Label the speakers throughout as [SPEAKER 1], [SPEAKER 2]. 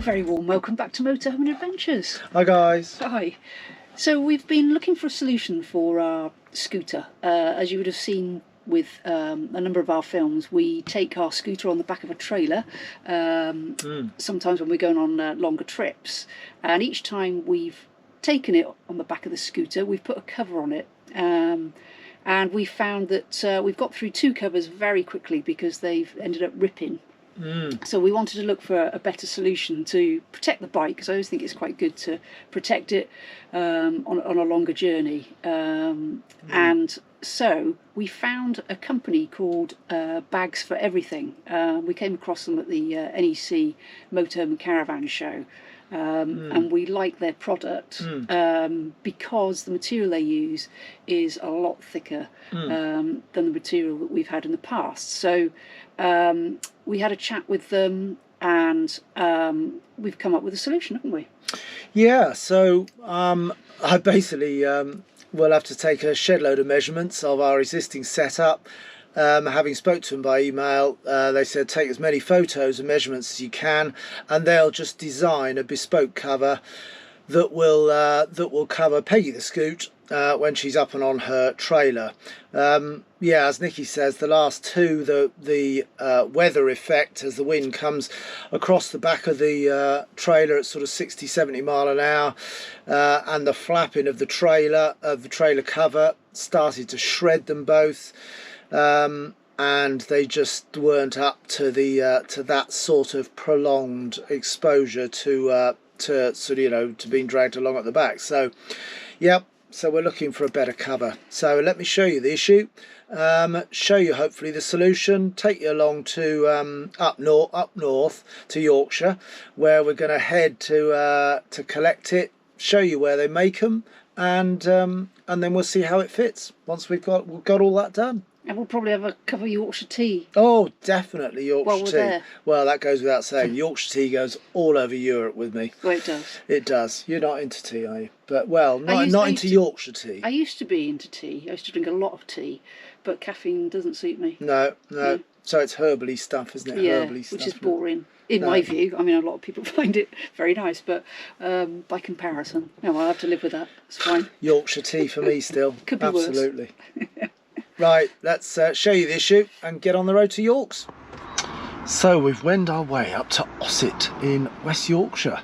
[SPEAKER 1] A very warm welcome back to Motorhome and Adventures.
[SPEAKER 2] Hi guys.
[SPEAKER 1] Hi. So we've been looking for a solution for our scooter. As you would have seen with a number of our films, we take our scooter on the back of a trailer, sometimes when we're going on longer trips, and each time we've taken it on the back of the scooter, we've put a cover on it, and we found that we've got through 2 covers very quickly because they've ended up ripping. So we wanted to look for a better solution to protect the bike, because I always think it's quite good to protect it on a longer journey. And so we found a company called Bags for Everything. We came across them at the NEC Motorhome and Caravan show. And we like their product because the material they use is a lot thicker than the material that we've had in the past. So we had a chat with them, and we've come up with a solution, haven't we?
[SPEAKER 2] Yeah, so I basically will have to take a shed load of measurements of our existing setup. Having spoke to them by email, they said take as many photos and measurements as you can, and they'll just design a bespoke cover that will cover Peggy the Scoot when she's up and on her trailer. Yeah, as Nikki says, the last 2, the weather effect as the wind comes across the back of the trailer at sort of 60-70 mile an hour, and the flapping of the trailer cover started to shred them both. And they just weren't up to that sort of prolonged exposure to sort of, to being dragged along at the back. So, yep. So we're looking for a better cover. So let me show you the issue. Show you hopefully the solution. Take you along to up north to Yorkshire, where we're going to head to collect it. Show you where they make them, and then we'll see how it fits once we've got all that done.
[SPEAKER 1] And we'll probably have a cup of Yorkshire tea.
[SPEAKER 2] Oh, definitely Yorkshire tea.
[SPEAKER 1] There.
[SPEAKER 2] Well, that goes without saying. Yorkshire tea goes all over Europe with me.
[SPEAKER 1] Well, it does.
[SPEAKER 2] It does. You're not into tea, are you? But, well, not into Yorkshire tea.
[SPEAKER 1] I used to be into tea. I used to drink a lot of tea, but caffeine doesn't suit me.
[SPEAKER 2] No. So it's herbally stuff, isn't it?
[SPEAKER 1] Yeah,
[SPEAKER 2] herbally stuff,
[SPEAKER 1] which is boring. In my view. I mean, a lot of people find it very nice, but by comparison, no, I'll have to live with that. It's fine.
[SPEAKER 2] Yorkshire tea for me still.
[SPEAKER 1] Could be
[SPEAKER 2] absolutely.
[SPEAKER 1] Worse.
[SPEAKER 2] Right, let's show you the issue and get on the road to Yorks. So we've wended our way up to Ossett in West Yorkshire,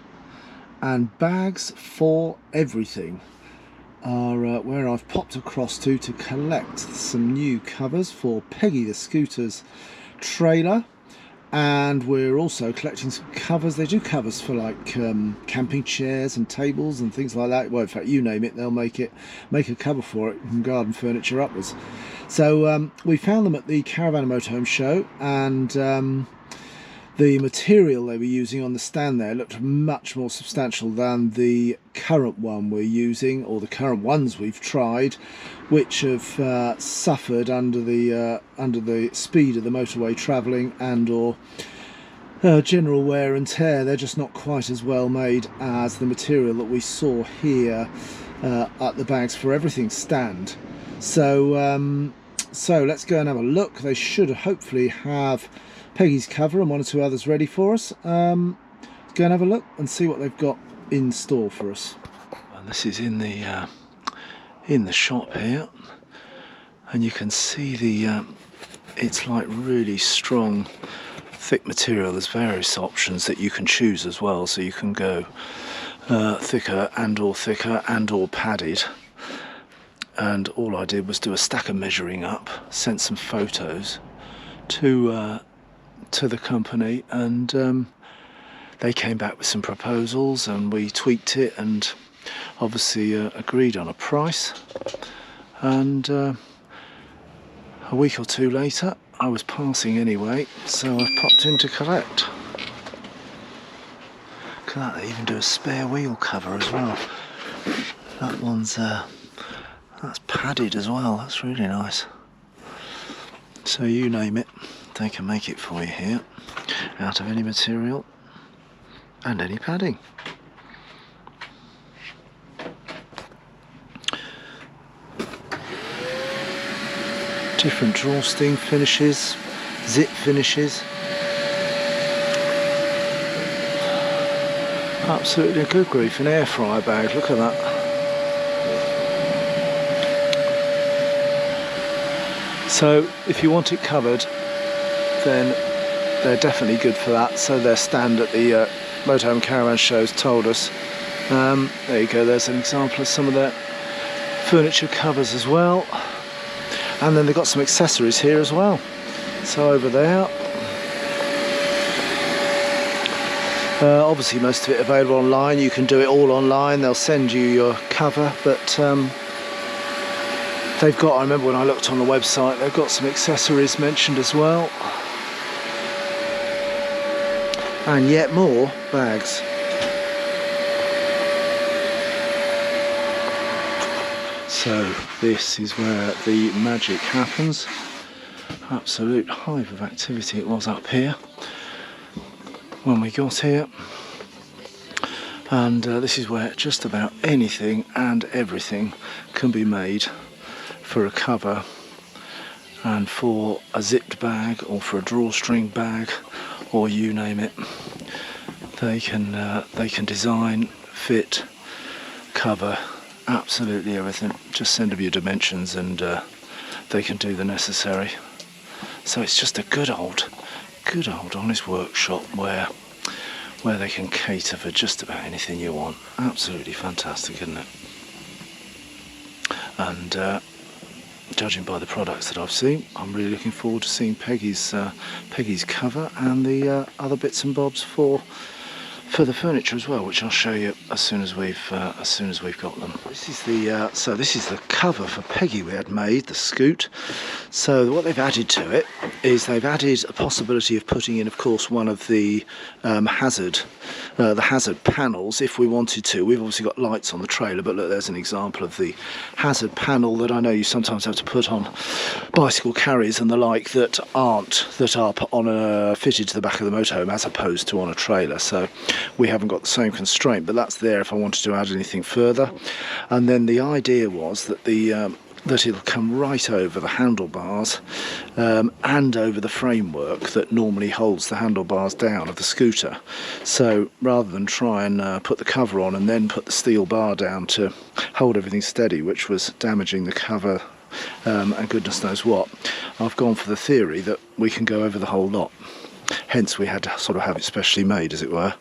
[SPEAKER 2] and Bags for Everything are where I've popped across to collect some new covers for Peggy the Scooter's trailer. And we're also collecting some covers. They do covers for like camping chairs and tables and things like that. Well, in fact, you name it, they'll make a cover for it, from garden furniture upwards. So we found them at the Caravan and Motorhome show, and the material they were using on the stand there looked much more substantial than the current one we're using, or the current ones we've tried, which have suffered under the speed of the motorway travelling and or general wear and tear. They're just not quite as well made as the material that we saw here at the Bags for Everything stand. So let's go and have a look. They should hopefully have Peggy's cover and 1 or 2 others ready for us. Let's go and have a look and see what they've got in store for us. And this is in the shop here, and you can see it's like really strong, thick material. There's various options that you can choose as well, so you can go thicker and or padded. And all I did was do a stack of measuring up, sent some photos to the company, and they came back with some proposals, and we tweaked it and obviously agreed on a price. And a week or 2 later, I was passing anyway, so I've popped in to collect. Look at that, they even do a spare wheel cover as well. That one's that's padded as well. That's really nice. So you name it, they can make it for you here, out of any material and any padding. Different drawstring finishes, zip finishes. Absolutely a good grief, an air fryer bag, look at that. So if you want it covered, then they're definitely good for that. So their stand at the Motorhome Caravan shows told us. There you go, there's an example of some of their furniture covers as well. And then they've got some accessories here as well. So over there, obviously most of it available online. You can do it all online. They'll send you your cover, but they've got, I remember when I looked on the website, they've got some accessories mentioned as well. And yet more bags. So this is where the magic happens. Absolute hive of activity it was up here when we got here. And this is where just about anything and everything can be made for a cover and for a zipped bag or for a drawstring bag or you name it. They can design, fit, cover absolutely everything. Just send them your dimensions and they can do the necessary. So it's just a good old honest workshop where they can cater for just about anything you want. Absolutely fantastic, isn't it? And judging by the products that I've seen, I'm really looking forward to seeing Peggy's cover and the other bits and bobs for the furniture as well, which I'll show you as soon as we've got them. This is the cover for Peggy we had made, the Scoot. So what they've added to it is they've added a possibility of putting in, of course, one of the hazard panels if we wanted to. We've obviously got lights on the trailer, but look, there's an example of the hazard panel that I know you sometimes have to put on bicycle carriers and the like that are fitted to the back of the motorhome as opposed to on a trailer. So we haven't got the same constraint, but that's there if I wanted to add anything further. And then the idea was that that it'll come right over the handlebars and over the framework that normally holds the handlebars down of the scooter. So rather than try and put the cover on and then put the steel bar down to hold everything steady, which was damaging the cover and goodness knows what, I've gone for the theory that we can go over the whole lot. Hence we had to sort of have it specially made, as it were.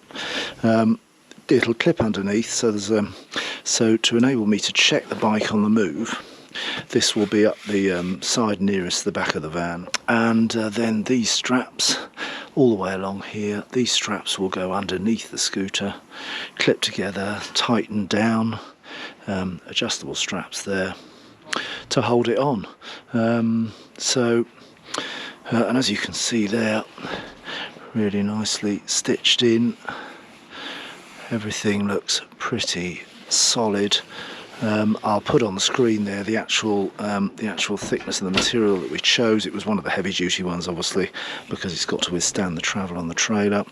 [SPEAKER 2] It'll clip underneath, so to enable me to check the bike on the move, this will be up the side nearest the back of the van. And then these straps, all the way along here, these straps will go underneath the scooter, clip together, tighten down, adjustable straps there to hold it on. And as you can see there, really nicely stitched in. Everything looks pretty solid. I'll put on the screen there the actual thickness of the material that we chose. It was one of the heavy duty ones, obviously, because it's got to withstand the travel on the trailer.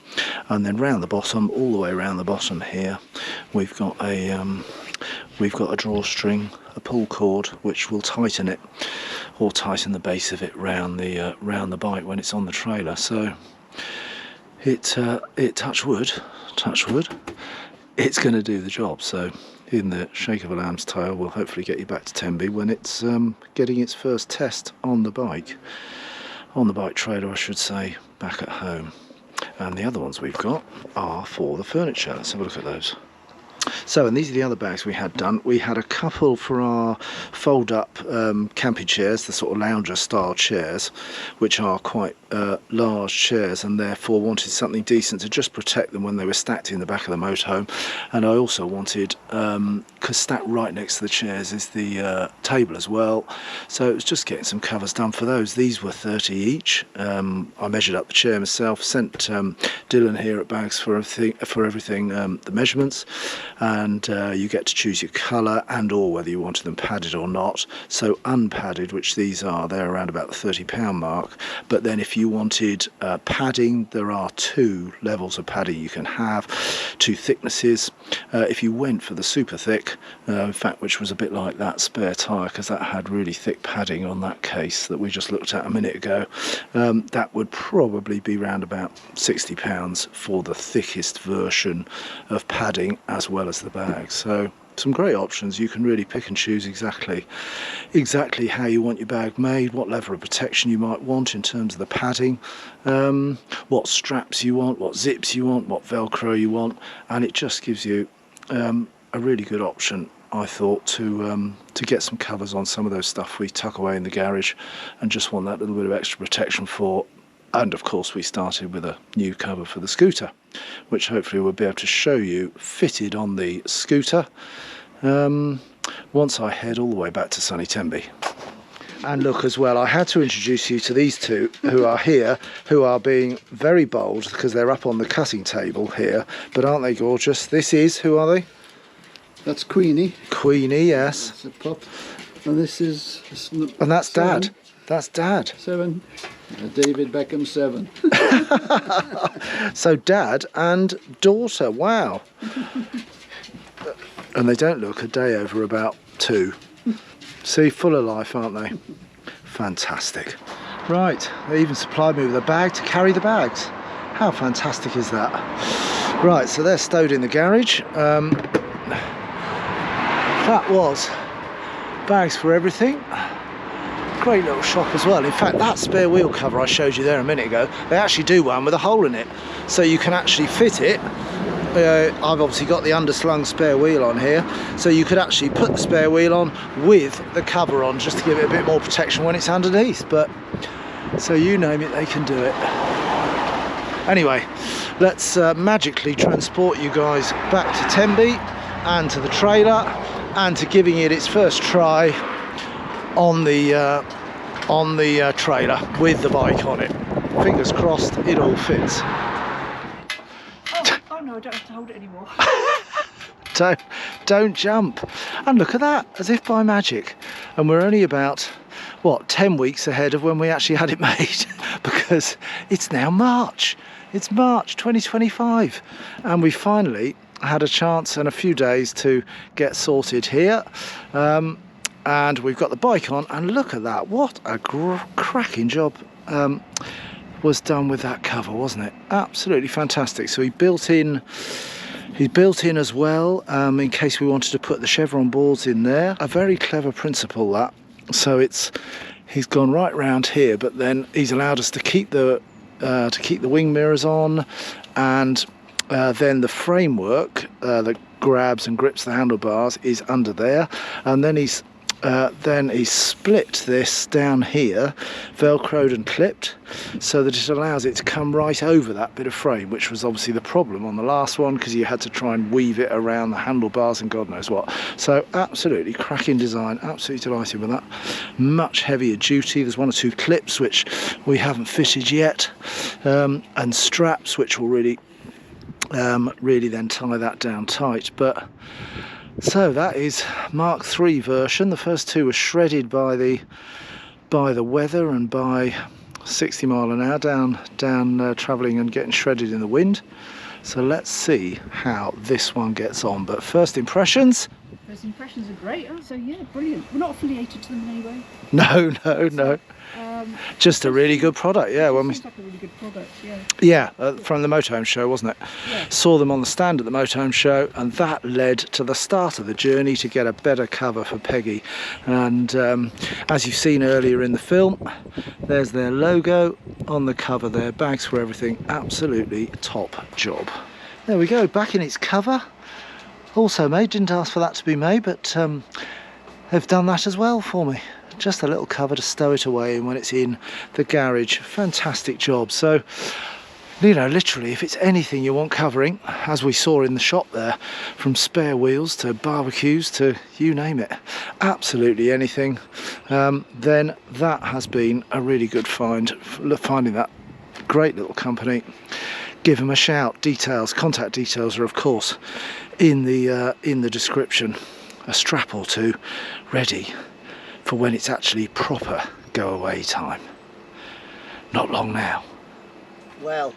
[SPEAKER 2] And then round the bottom, all the way around the bottom here, we've got a drawstring, a pull cord, which will tighten it, or tighten the base of it round the bike when it's on the trailer. So it touch wood, it's going to do the job. So in the shake of a lamb's tail, we'll hopefully get you back to Tenby when it's getting its first test on the bike trailer, I should say, back at home. And the other ones we've got are for the furniture. Let's have a look at those. So, and these are the other bags we had done. We had a couple for our fold-up camping chairs, the sort of lounger style chairs, which are quite large chairs, and therefore wanted something decent to just protect them when they were stacked in the back of the motorhome. And I also wanted, because stacked right next to the chairs is the table as well, so it was just getting some covers done for those. These were 30 each. I measured up the chair myself, sent Dylan here at Bags for everything the measurements, and you get to choose your colour and or whether you wanted them padded or not. So unpadded, which these are, they're around about the £30 mark, but then if you you wanted padding, there are 2 levels of padding you can have, 2 thicknesses. If you went for the super thick, in fact, which was a bit like that spare tyre, because that had really thick padding on that case that we just looked at a minute ago, that would probably be around about £60 for the thickest version of padding as well as the bag. So some great options. You can really pick and choose exactly how you want your bag made, what level of protection you might want in terms of the padding, what straps you want, what zips you want, what velcro you want, and it just gives you a really good option, I thought, to get some covers on some of those stuff we tuck away in the garage and just want that little bit of extra protection for. And of course we started with a new cover for the scooter, which hopefully we'll be able to show you fitted on the scooter once I head all the way back to sunny Tenby. And look as well, I had to introduce you to these 2 who are here, who are being very bold because they're up on the cutting table here. But aren't they gorgeous? This is, who are they?
[SPEAKER 3] That's Queenie.
[SPEAKER 2] Queenie, yes.
[SPEAKER 3] That's a pup. And this is...
[SPEAKER 2] And that's
[SPEAKER 3] 7.
[SPEAKER 2] Dad. That's Dad.
[SPEAKER 3] 7. David Beckham 7.
[SPEAKER 2] So Dad and daughter, wow. And they don't look a day over about 2. See, full of life, aren't they? Fantastic. Right, they even supplied me with a bag to carry the bags. How fantastic is that? Right, so they're stowed in the garage. That was bags for everything. Great little shop as well. In fact, that spare wheel cover I showed you there a minute ago, they actually do one with a hole in it, so you can actually fit it. I've obviously got the underslung spare wheel on here, so you could actually put the spare wheel on with the cover on just to give it a bit more protection when it's underneath. But so you name it, they can do it. Anyway, let's magically transport you guys back to Tenby and to the trailer and to giving it its first try on the trailer with the bike on it. Fingers crossed it all fits.
[SPEAKER 1] Oh no, I don't have to hold it anymore.
[SPEAKER 2] Don't jump. And look at that, as if by magic. And we're only about, what, 10 weeks ahead of when we actually had it made, because it's now March. It's March 2025, and we finally had a chance and a few days to get sorted here. And we've got the bike on, and look at that, what a cracking job was done with that cover, wasn't it? Absolutely fantastic. So he built in as well, in case we wanted to put the chevron boards in there. A very clever principle, that. So he's gone right round here, but then he's allowed us to keep the wing mirrors on, and then the framework that grabs and grips the handlebars is under there, and then he's split this down here, velcroed and clipped, so that it allows it to come right over that bit of frame, which was obviously the problem on the last one, because you had to try and weave it around the handlebars and God knows what. So absolutely cracking design, absolutely delighted with that. Much heavier duty. There's 1 or 2 clips which we haven't fitted yet, and straps which will really then tie that down tight. But so that is Mark III version. The first 2 were shredded by the weather and by 60 mile an hour down travelling and getting shredded in the wind. So let's see how this one gets on. But first impressions?
[SPEAKER 1] First impressions are great. Oh, so yeah, brilliant. We're not affiliated to them in any way.
[SPEAKER 2] No. Just a really good product, yeah.
[SPEAKER 1] Seems like a really good product, yeah.
[SPEAKER 2] Yeah, from the Motorhome show, wasn't it?
[SPEAKER 1] Yeah.
[SPEAKER 2] Saw them on the stand at the Motorhome show, and that led to the start of the journey to get a better cover for Peggy. And as you've seen earlier in the film, there's their logo on the cover there. Bags for everything, absolutely top job. There we go, back in its cover. Also made, didn't ask for that to be made, but they've done that as well for me. Just a little cover to stow it away in when it's in the garage. Fantastic job. So, you know, literally, if it's anything you want covering, as we saw in the shop there, from spare wheels to barbecues to you name it, absolutely anything, then that has been a really good find. Finding that great little company, give them a shout. Contact details are of course in the description. A strap or 2 ready for when it's actually proper go away time. not long now. Well,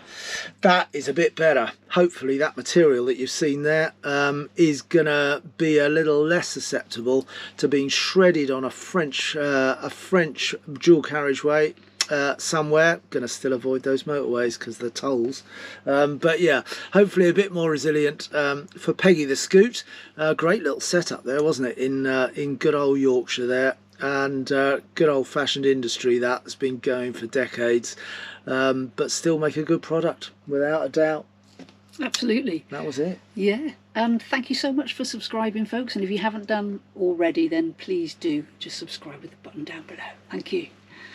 [SPEAKER 2] that is a bit better. Hopefully that material that you've seen there is gonna be a little less susceptible to being shredded on a French dual carriageway somewhere. Gonna still avoid those motorways because the tolls, but yeah, hopefully a bit more resilient for Peggy the Scoot. Great little setup there, wasn't it, in good old Yorkshire there, and good old-fashioned industry that's been going for decades, but still make a good product without a doubt.
[SPEAKER 1] Absolutely.
[SPEAKER 2] That was it.
[SPEAKER 1] Yeah, and thank you so much for subscribing, folks, and if you haven't done already, then please do just subscribe with the button down below. Thank you.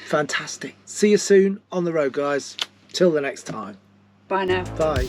[SPEAKER 2] Fantastic. See you soon on the road, guys. Till the next time.
[SPEAKER 1] Bye now.
[SPEAKER 2] Bye.